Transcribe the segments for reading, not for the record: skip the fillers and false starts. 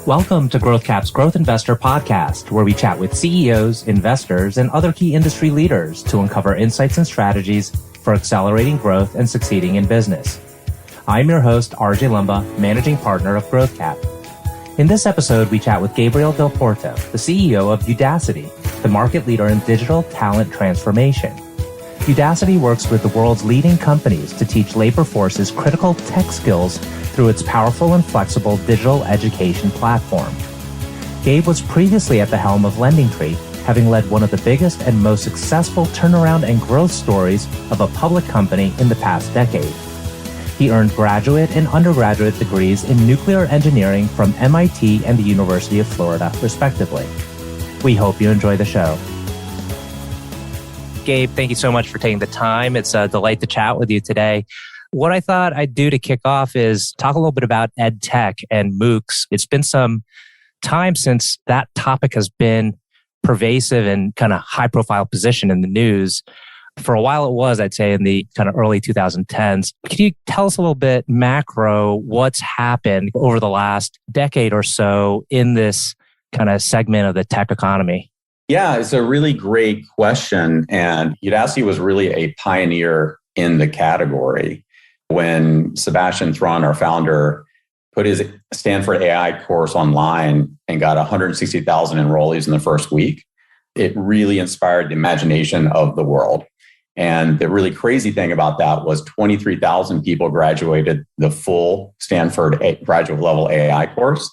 Welcome to GrowthCap's Growth Investor Podcast, where we chat with CEOs, investors, and other key industry leaders to uncover insights and strategies for accelerating growth and succeeding in business. I'm your host, RJ Lumba, Managing Partner of GrowthCap. In this episode, we chat with Gabriel Dalporto, the CEO of Udacity, the market leader in digital talent transformation. Udacity works with the world's leading companies to teach labor forces critical tech skills through its powerful and flexible digital education platform. Gabe was previously at the helm of LendingTree, having led one of the biggest and most successful turnaround and growth stories of a public company in the past decade. He earned graduate and undergraduate degrees in nuclear engineering from MIT and the University of Florida, respectively. We hope you enjoy the show. Gabe, thank you so much for taking the time. It's a delight to chat with you today. What I thought I'd do to kick off is talk a little bit about ed tech and MOOCs. It's been some time since that topic has been pervasive and kind of high profile position in the news. For a while it was, I'd say, in the kind of early 2010s. Can you tell us a little bit macro what's happened over the last decade or so in this kind of segment of the tech economy? Yeah, it's a really great question. And Udacity was really a pioneer in the category. When Sebastian Thrun, our founder, put his Stanford AI course online and got 160,000 enrollees in the first week, it really inspired the imagination of the world. And the really crazy thing about that was 23,000 people graduated the full Stanford graduate level AI course.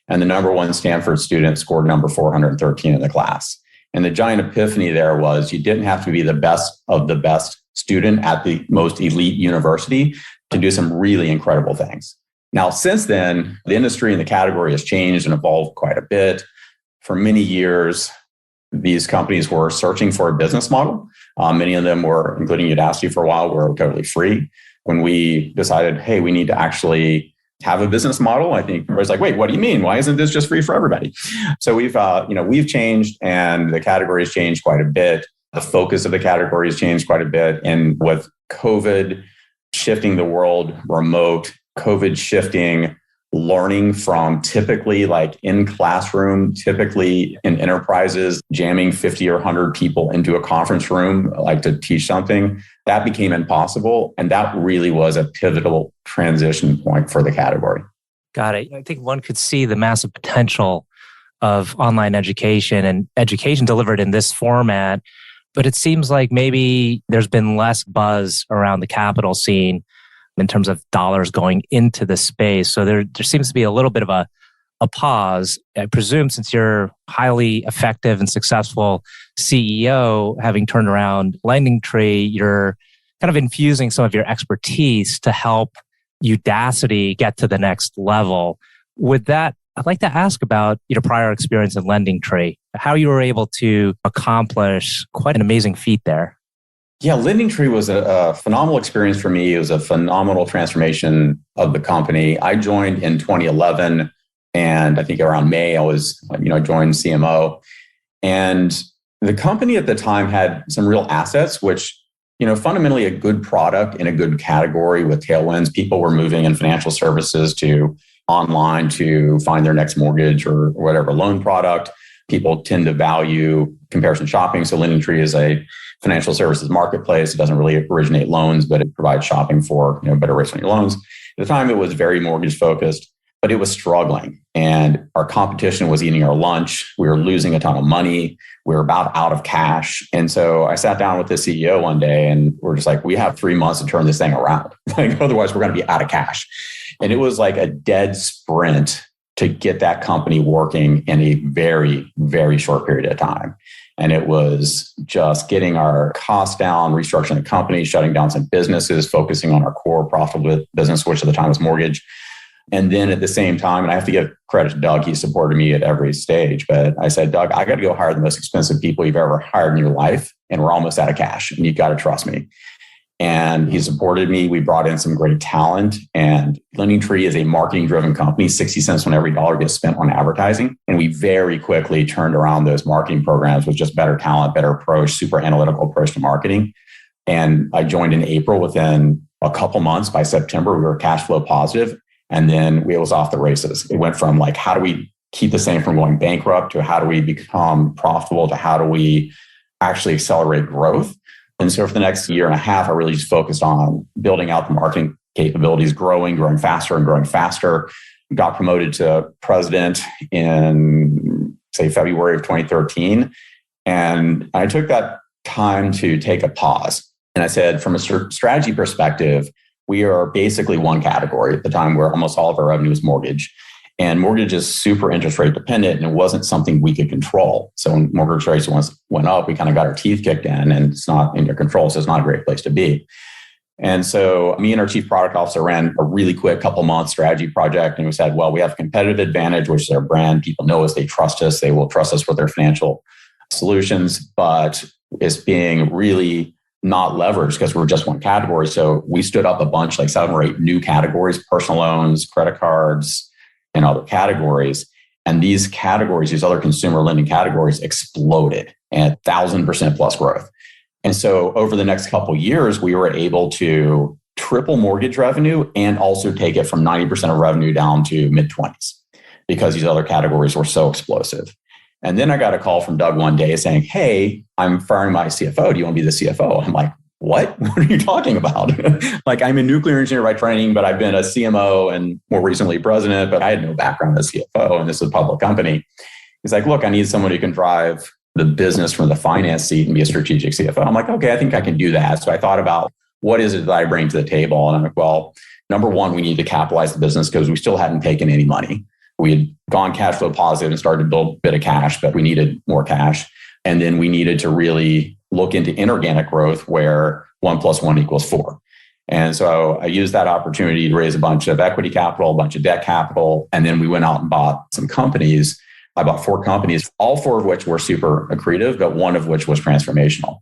And the number one Stanford student scored number 413 in the class. And the giant epiphany there was you didn't have to be the best of the best student at the most elite university to do some really incredible things. Now, since then, the industry and the category has changed and evolved quite a bit. For many years, these companies were searching for a business model. Many of them were, including Udacity for a while, were totally free. When we decided, hey, we need to actually have a business model, I think everybody's like, wait, what do you mean? Why isn't this just free for everybody? So we've changed, and the category has changed quite a bit. The focus of the category has changed quite a bit. And with COVID shifting the world remote, COVID shifting learning from typically like in classroom, typically in enterprises, jamming 50 or 100 people into a conference room, like to teach something, that became impossible. And that really was a pivotal transition point for the category. Got it. I think one could see the massive potential of online education and education delivered in this format. But it seems like maybe there's been less buzz around the capital scene in terms of dollars going into the space. So there seems to be a little bit of a pause. I presume since you're highly effective and successful CEO, having turned around LendingTree, you're kind of infusing some of your expertise to help Udacity get to the next level. With that, I'd like to ask about your prior experience in LendingTree, how you were able to accomplish quite an amazing feat there. Yeah, LendingTree was a phenomenal experience for me. It was a phenomenal transformation of the company. I joined in 2011, and I think around May, I joined CMO. And the company at the time had some real assets, which, fundamentally a good product in a good category with tailwinds. People were moving in financial services to online to find their next mortgage or whatever loan product. People tend to value comparison shopping. So LendingTree is a financial services marketplace. It doesn't really originate loans, but it provides shopping for better rates on your loans. At the time, it was very mortgage focused, but it was struggling. And our competition was eating our lunch. We were losing a ton of money. We were about out of cash. And so I sat down with the CEO one day and we're just like, we have 3 months to turn this thing around. Otherwise, we're going to be out of cash. And it was like a dead sprint to get that company working in a very, very short period of time. And it was just getting our costs down, restructuring the company, shutting down some businesses, focusing on our core profitable business, which at the time was mortgage. And then at the same time, and I have to give credit to Doug, he supported me at every stage. But I said, Doug, I got to go hire the most expensive people you've ever hired in your life. And we're almost out of cash. And you've got to trust me. And he supported me. We brought in some great talent. And LendingTree is a marketing-driven company. 60 cents on every dollar gets spent on advertising. And we very quickly turned around those marketing programs with just better talent, better approach, super analytical approach to marketing. And I joined in April. Within a couple months, by September, we were cash flow positive. And then it was off the races. It went from like, how do we keep the same from going bankrupt to how do we become profitable to how do we actually accelerate growth. And so for the next year and a half, I really just focused on building out the marketing capabilities, growing faster and growing faster. Got promoted to president in, say, February of 2013. And I took that time to take a pause. And I said, from a strategy perspective, we are basically one category at the time where almost all of our revenue is mortgage. And mortgage is super interest rate dependent, and it wasn't something we could control. So when mortgage rates went up, we kind of got our teeth kicked in, and it's not in your control. So it's not a great place to be. And so me and our chief product officer ran a really quick couple month strategy project. And we said, well, we have a competitive advantage, which is our brand. People know us, they trust us, they will trust us with their financial solutions, but it's being really not leveraged because we're just one category. So we stood up a bunch, like 7 or 8 new categories, personal loans, credit cards, and other categories. And these categories, these other consumer lending categories exploded at 1,000% plus growth. And so over the next couple of years, we were able to triple mortgage revenue and also take it from 90% of revenue down to mid-20s because these other categories were so explosive. And then I got a call from Doug one day saying, hey, I'm firing my CFO. Do you want to be the CFO? I'm like, what? What are you talking about? Like, I'm a nuclear engineer by training, but I've been a CMO and more recently president, but I had no background as CFO, and this is a public company. He's like, look, I need someone who can drive the business from the finance seat and be a strategic CFO. I'm like, okay, I think I can do that. So I thought about what is it that I bring to the table? And I'm like, well, number one, we need to capitalize the business because we still hadn't taken any money. We had gone cash flow positive and started to build a bit of cash, but we needed more cash. And then we needed to really look into inorganic growth where 1 + 1 = 4. And so I used that opportunity to raise a bunch of equity capital, a bunch of debt capital. And then we went out and bought some companies. I bought 4 companies, all 4 of which were super accretive, but one of which was transformational.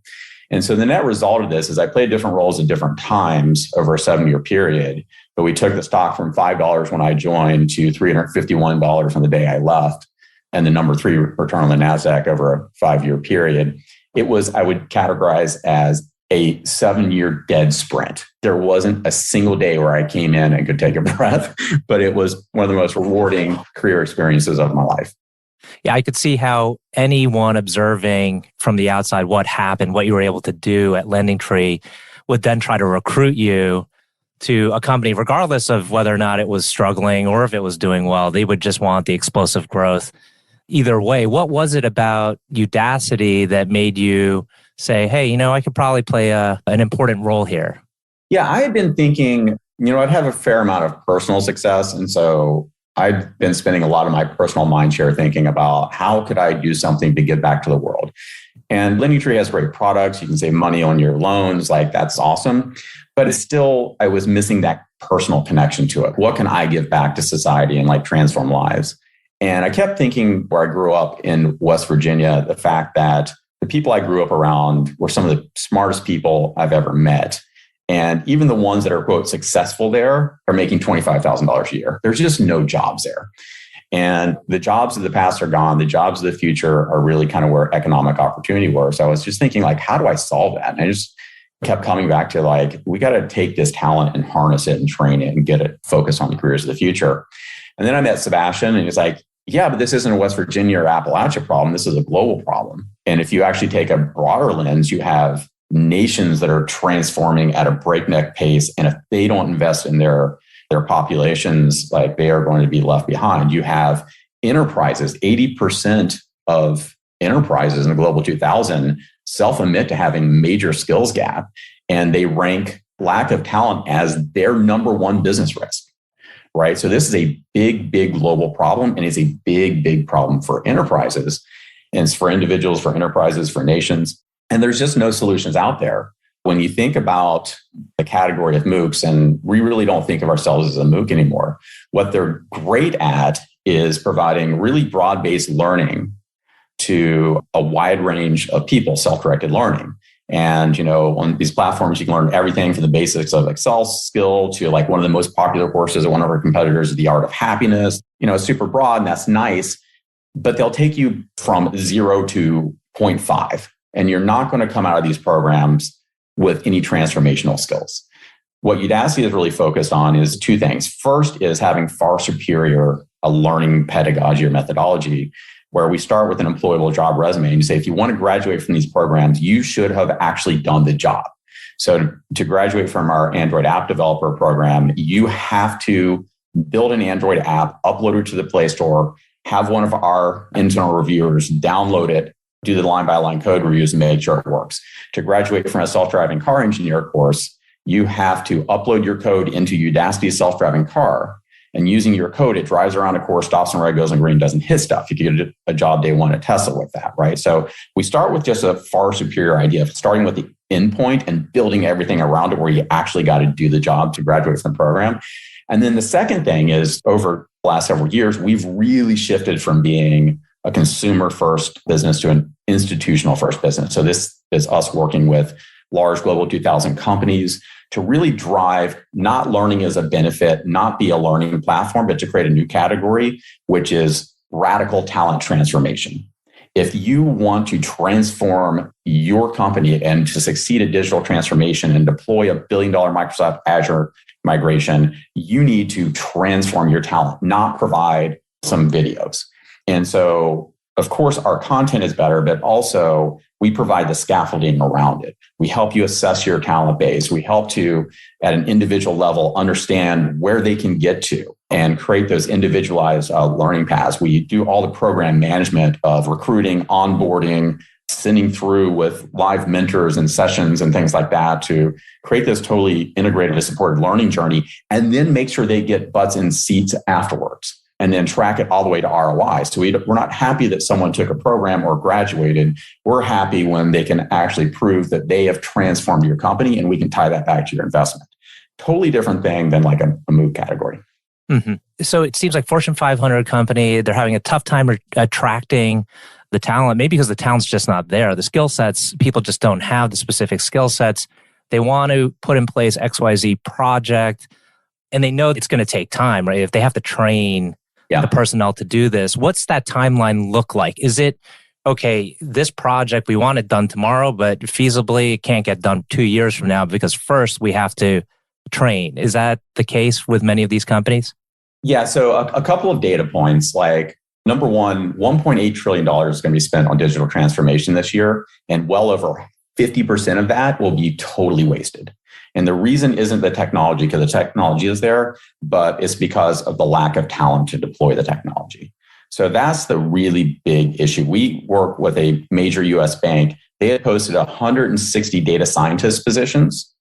And so the net result of this is I played different roles at different times over a 7-year period. But we took the stock from $5 when I joined to $351 on the day I left, and the number 3 return on the NASDAQ over a 5-year period. It was, I would categorize as a 7-year dead sprint. There wasn't a single day where I came in and could take a breath, but it was one of the most rewarding career experiences of my life. Yeah, I could see how anyone observing from the outside what happened, what you were able to do at LendingTree, would then try to recruit you to a company, regardless of whether or not it was struggling or if it was doing well. They would just want the explosive growth. Either way, what was it about Udacity that made you say, hey, I could probably play an important role here? Yeah, I had been thinking, I'd have a fair amount of personal success. And so I'd been spending a lot of my personal mind share thinking about how could I do something to give back to the world. And LendingTree has great products. You can save money on your loans. Like, that's awesome. But it's still, I was missing that personal connection to it. What can I give back to society and transform lives? And I kept thinking, where I grew up in West Virginia, the fact that the people I grew up around were some of the smartest people I've ever met. And even the ones that are, quote, successful there are making $25,000 a year. There's just no jobs there. And the jobs of the past are gone. The jobs of the future are really kind of where economic opportunity was. So I was just thinking, how do I solve that? And I just kept coming back to we got to take this talent and harness it and train it and get it focused on the careers of the future. And then I met Sebastian, and he's like, yeah, but this isn't a West Virginia or Appalachia problem. This is a global problem. And if you actually take a broader lens, you have nations that are transforming at a breakneck pace. And if they don't invest in their populations, they are going to be left behind. You have enterprises, 80% of enterprises in the Global 2000 self-admit to having major skills gap, and they rank lack of talent as their number 1 business risk. Right. So this is a big, big global problem, and it's a big, big problem for enterprises. And it's for individuals, for enterprises, for nations. And there's just no solutions out there. When you think about the category of MOOCs, and we really don't think of ourselves as a MOOC anymore, what they're great at is providing really broad-based learning to a wide range of people, self-directed learning. And, on these platforms, you can learn everything from the basics of Excel skill to one of the most popular courses of one of our competitors, The Art of Happiness. It's super broad, and that's nice, but they'll take you from 0 to 0.5. And you're not going to come out of these programs with any transformational skills. what Udacity is really focused on is two things. First is having far superior a learning pedagogy or methodology, where we start with an employable job resume and you say, if you want to graduate from these programs, you should have actually done the job. So to graduate from our Android app developer program, you have to build an Android app, upload it to the Play Store, have one of our internal reviewers download it, do the line-by-line code reviews and make sure it works. To graduate from a self-driving car engineer course, you have to upload your code into Udacity's self-driving car. And using your code, it drives around a course, stops when red goes on green, doesn't hit stuff. You can get a job day one at Tesla with that, right? So we start with just a far superior idea of starting with the endpoint and building everything around it where you actually got to do the job to graduate from the program. And then the second thing is, over the last several years, we've really shifted from being a consumer-first business to an institutional-first business. So this is us working with large Global 2000 companies to really drive not learning as a benefit, not be a learning platform, but to create a new category, which is radical talent transformation. If you want to transform your company and to succeed at digital transformation and deploy $1 billion Microsoft Azure migration, you need to transform your talent, not provide some videos. And so, of course, our content is better, but also we provide the scaffolding around it. We help you assess your talent base. We help to, at an individual level, understand where they can get to and create those individualized learning paths. We do all the program management of recruiting, onboarding, sending through with live mentors and sessions and things like that to create this totally integrated and supported learning journey, and then make sure they get butts in seats afterwards. And then track it all the way to ROI. So we're not happy that someone took a program or graduated. We're happy when they can actually prove that they have transformed your company, and we can tie that back to your investment. Totally different thing than like a move category. Mm-hmm. So it seems like Fortune 500 company, they're having a tough time attracting the talent, maybe because the talent's just not there. The skill sets, people just don't have the specific skill sets. They want to put in place XYZ project, and they know it's going to take time, right? If they have to train the personnel to do this, what's that timeline look like? Is it, okay, this project, we want it done tomorrow, but feasibly it can't get done 2 years from now because first we have to train. Is that the case with many of these companies? Yeah, so a couple of data points, like number one, $1.8 trillion is going to be spent on digital transformation this year, and well over 50% of that will be totally wasted. And the reason isn't the technology, because the technology is there, but it's because of the lack of talent to deploy the technology. So that's the really big issue. We work with a major US bank. They had posted 160 data scientist positions,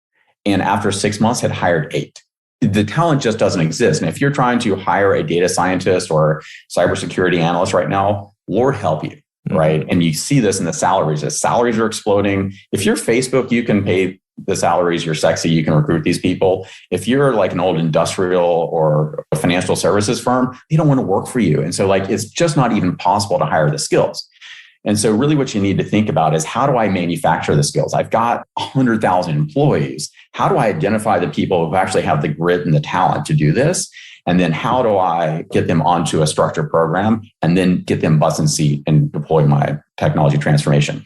and after 6 months had hired 8. The talent just doesn't exist. And if you're trying to hire a data scientist or cybersecurity analyst right now, Lord help you, right? And you see this in the salaries. The salaries are exploding. If you're Facebook, you can pay the salaries, you're sexy, you can recruit these people. If you're like an old industrial or a financial services firm, they don't want to work for you. And so like, it's just not even possible to hire the skills. And so really what you need to think about is, how do I manufacture the skills? I've got 100,000 employees. How do I identify the people who actually have the grit and the talent to do this? And then how do I get them onto a structured program and then get them butts in seat and deploy my technology transformation?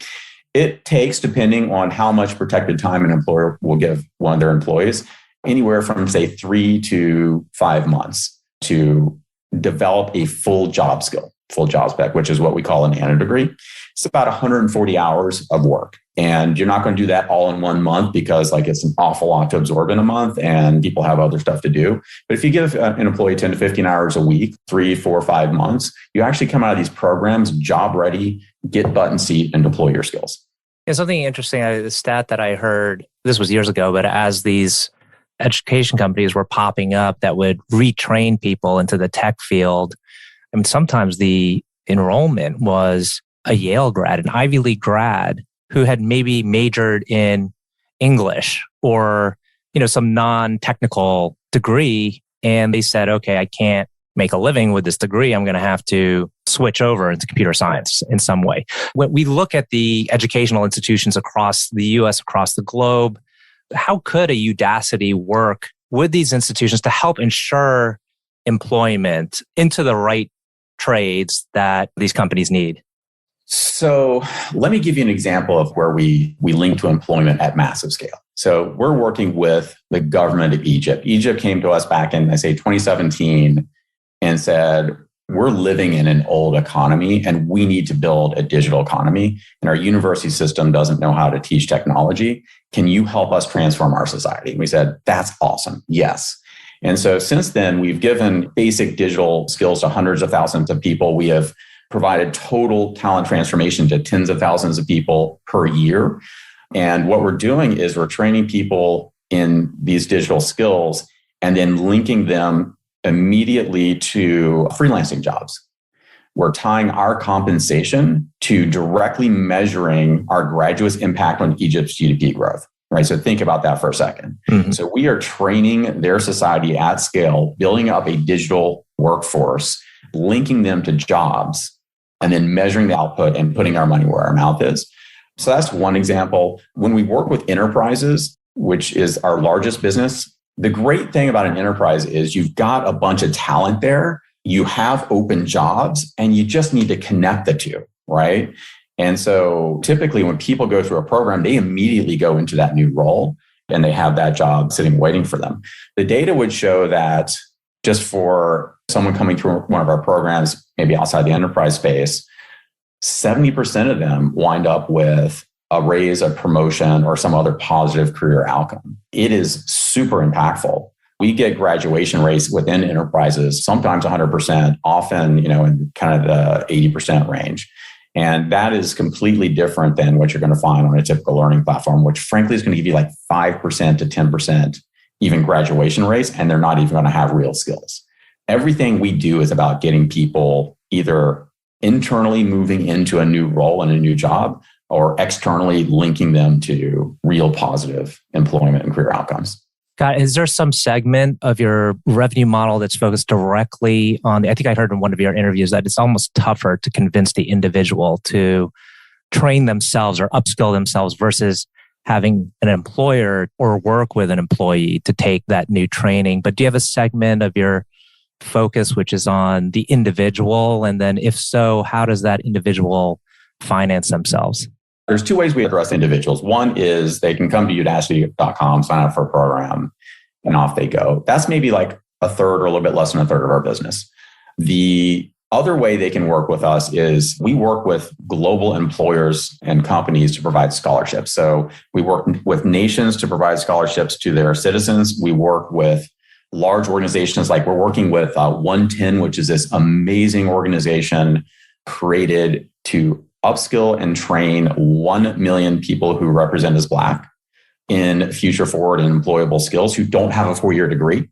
It takes, depending on how much protected time an employer will give one of their employees, anywhere from, say, 3 to 5 months to develop a full job skill, full job spec, which is what we call an nano degree. It's about 140 hours of work. And you're not going to do that all in 1 month, because like it's an awful lot to absorb in a month and people have other stuff to do. But if you give an employee 10 to 15 hours a week, 3, 4, 5 months, you actually come out of these programs job ready, get butt in seat and deploy your skills. Yeah, something interesting, the stat that I heard, this was years ago, but as these education companies were popping up that would retrain people into the tech field, I mean, sometimes the enrollment was a Yale grad, an Ivy League grad who had maybe majored in English or, some non-technical degree. And they said, okay, I can't make a living with this degree. I'm going to have to switch over into computer science in some way. When we look at the educational institutions across the US, across the globe, how could a Udacity work with these institutions to help ensure employment into the right trades that these companies need? So let me give you an example of where we link to employment at massive scale. So we're working with the government of Egypt. Egypt came to us back in, I say, 2017 and said, we're living in an old economy and we need to build a digital economy. And our university system doesn't know how to teach technology. Can you help us transform our society? And we said, that's awesome. Yes. And so since then, we've given basic digital skills to hundreds of thousands of people. We have provided total talent transformation to tens of thousands of people per year. And what we're doing is we're training people in these digital skills and then linking them immediately to freelancing jobs. We're tying our compensation to directly measuring our graduates' impact on Egypt's GDP growth. Right. So think about that for a second. Mm-hmm. So we are training their society at scale, building up a digital workforce, linking them to jobs, and then measuring the output and putting our money where our mouth is. So that's one example. When we work with enterprises, which is our largest business, the great thing about an enterprise is you've got a bunch of talent there, you have open jobs, and you just need to connect the two, right? And so typically when people go through a program, they immediately go into that new role and they have that job sitting waiting for them. The data would show that just for someone coming through one of our programs, maybe outside the enterprise space, 70% of them wind up with a raise, a promotion, or some other positive career outcome. It is super impactful. We get graduation rates within enterprises, sometimes 100%, often, in kind of the 80% range. And that is completely different than what you're going to find on a typical learning platform, which frankly is going to give you like 5% to 10% even graduation rates, and they're not even going to have real skills. Everything we do is about getting people either internally moving into a new role and a new job, or externally linking them to real positive employment and career outcomes. God, is there some segment of your revenue model that's focused directly on I think I heard in one of your interviews that it's almost tougher to convince the individual to train themselves or upskill themselves versus having an employer or work with an employee to take that new training. But do you have a segment of your focus which is on the individual? And then if so, how does that individual finance themselves? There's two ways we address individuals. One is they can come to udacity.com, sign up for a program, and off they go. That's maybe like a third or a little bit less than a third of our business. The other way they can work with us is we work with global employers and companies to provide scholarships. So we work with nations to provide scholarships to their citizens. We work with large organizations, like we're working with 110, which is this amazing organization created to upskill and train 1 million people who represent as Black in future forward and employable skills who don't have a 4-year degree,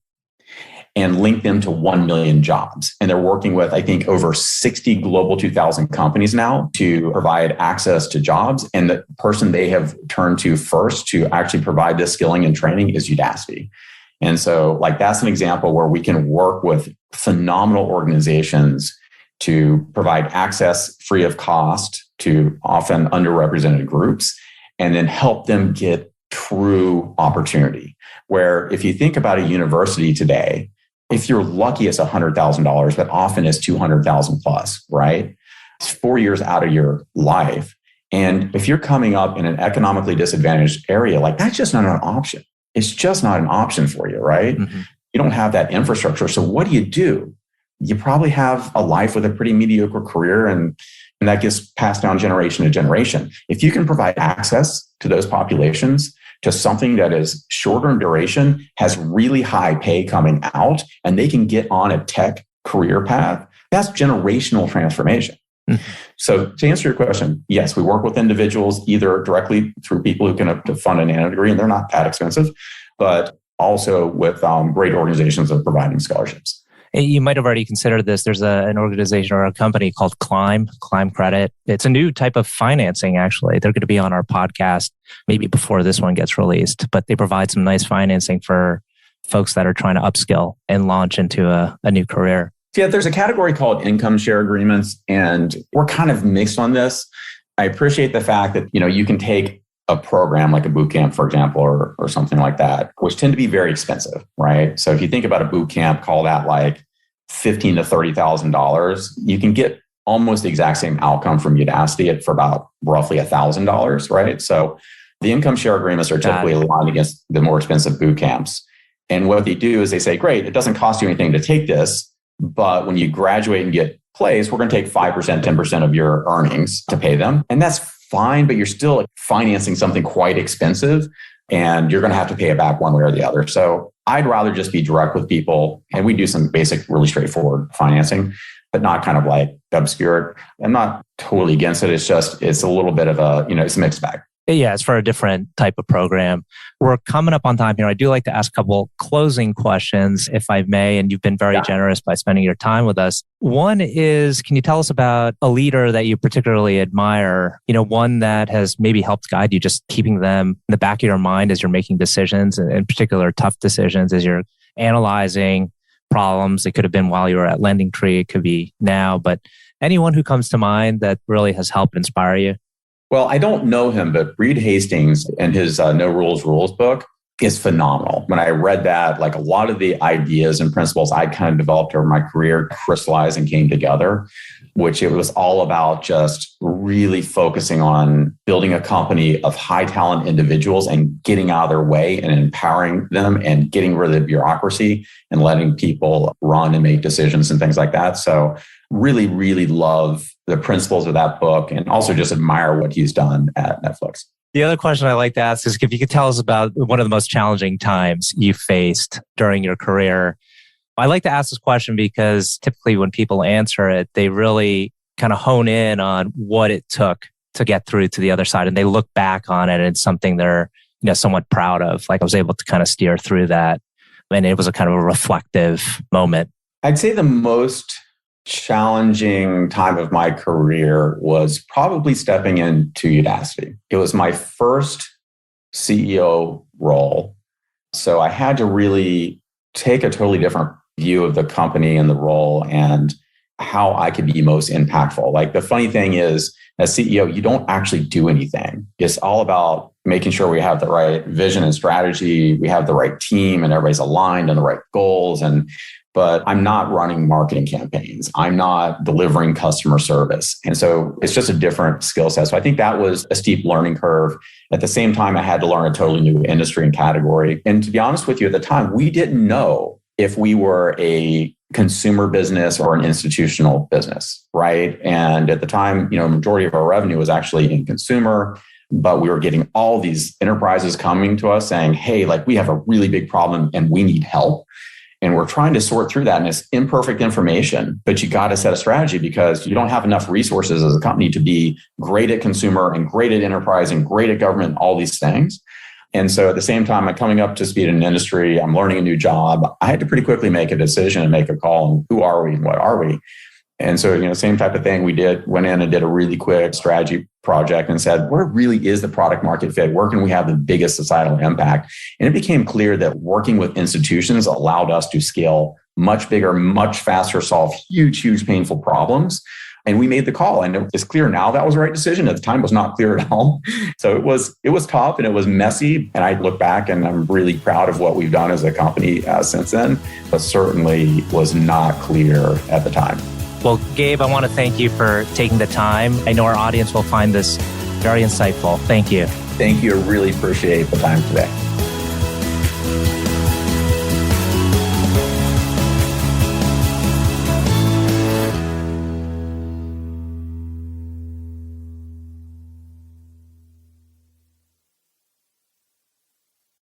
and link them to 1 million jobs. And they're working with, I think, over 60 global 2000 companies now to provide access to jobs. And the person they have turned to first to actually provide this skilling and training is Udacity. And so that's an example where we can work with phenomenal organizations to provide access free of cost to often underrepresented groups, and then help them get true opportunity. Where if you think about a university today, if you're lucky, it's $100,000, but often it's $200,000 plus, right? It's 4 years out of your life. And if you're coming up in an economically disadvantaged area, that's just not an option. It's just not an option for you, right? Mm-hmm. You don't have that infrastructure. So what do? You probably have a life with a pretty mediocre career, and that gets passed down generation to generation. If you can provide access to those populations to something that is shorter in duration, has really high pay coming out, and they can get on a tech career path, that's generational transformation. Mm-hmm. So to answer your question, yes, we work with individuals either directly through people who can fund a nano degree, and they're not that expensive, but also with great organizations that are providing scholarships. You might have already considered this. There's an organization or a company called Climb Credit. It's a new type of financing, actually. They're going to be on our podcast maybe before this one gets released, but they provide some nice financing for folks that are trying to upskill and launch into a new career. Yeah, there's a category called income share agreements, and we're kind of mixed on this. I appreciate the fact that, you can take a program like a boot camp, for example, or something like that, which tend to be very expensive, right? So if you think about a boot camp, call that like $15,000 to $30,000. You can get almost the exact same outcome from Udacity for about roughly $1,000, right? So the income share agreements are typically aligned against the more expensive boot camps. And what they do is they say, great, it doesn't cost you anything to take this, but when you graduate and get placed, we're going to take 5%, 10% of your earnings to pay them. And that's fine, but you're still financing something quite expensive and you're going to have to pay it back one way or the other. So I'd rather just be direct with people. And we do some basic, really straightforward financing, but not kind of like obscure. I'm not totally against it. It's a little bit of it's a mixed bag. Yeah, it's for a different type of program. We're coming up on time here. I do like to ask a couple closing questions, if I may, and you've been very generous by spending your time with us. One is, can you tell us about a leader that you particularly admire? One that has maybe helped guide you, just keeping them in the back of your mind as you're making decisions, and in particular, tough decisions as you're analyzing problems. It could have been while you were at LendingTree. It could be now, but anyone who comes to mind that really has helped inspire you? Well, I don't know him, but Reed Hastings and his No Rules Rules book is phenomenal. When I read that, like a lot of the ideas and principles I kind of developed over my career crystallized and came together, which it was all about just really focusing on building a company of high talent individuals and getting out of their way and empowering them and getting rid of the bureaucracy and letting people run and make decisions and things like that. So really, really love the principles of that book and also just admire what he's done at Netflix. The other question I like to ask is if you could tell us about one of the most challenging times you faced during your career. I like to ask this question because typically when people answer it, they really kind of hone in on what it took to get through to the other side. And they look back on it and it's something they're somewhat proud of. Like I was able to kind of steer through that. And it was a kind of a reflective moment. I'd say the most challenging time of my career was probably stepping into Udacity. It was my first CEO role. So I had to really take a totally different view of the company and the role and how I could be most impactful. Like the funny thing is, as CEO, you don't actually do anything. It's all about making sure we have the right vision and strategy, we have the right team and everybody's aligned on the right goals. But I'm not running marketing campaigns. I'm not delivering customer service. And so it's just a different skill set. So I think that was a steep learning curve. At the same time, I had to learn a totally new industry and category. And to be honest with you, at the time, we didn't know if we were a consumer business or an institutional business, right? And at the time, majority of our revenue was actually in consumer, but we were getting all these enterprises coming to us saying, hey, like we have a really big problem and we need help. And we're trying to sort through that. And it's imperfect information, but you got to set a strategy because you don't have enough resources as a company to be great at consumer and great at enterprise and great at government, all these things. And so at the same time, I'm coming up to speed in an industry, I'm learning a new job. I had to pretty quickly make a decision and make a call on who are we and what are we? And so, same type of thing we went in and did a really quick strategy project and said, where really is the product market fit? Where can we have the biggest societal impact? And it became clear that working with institutions allowed us to scale much bigger, much faster, solve huge, painful problems. And we made the call. And it's clear now that was the right decision. At the time, it was not clear at all. So it was tough and it was messy. And I look back and I'm really proud of what we've done as a company since then, but certainly was not clear at the time. Well, Gabe, I want to thank you for taking the time. I know our audience will find this very insightful. Thank you. Thank you. I really appreciate the time today.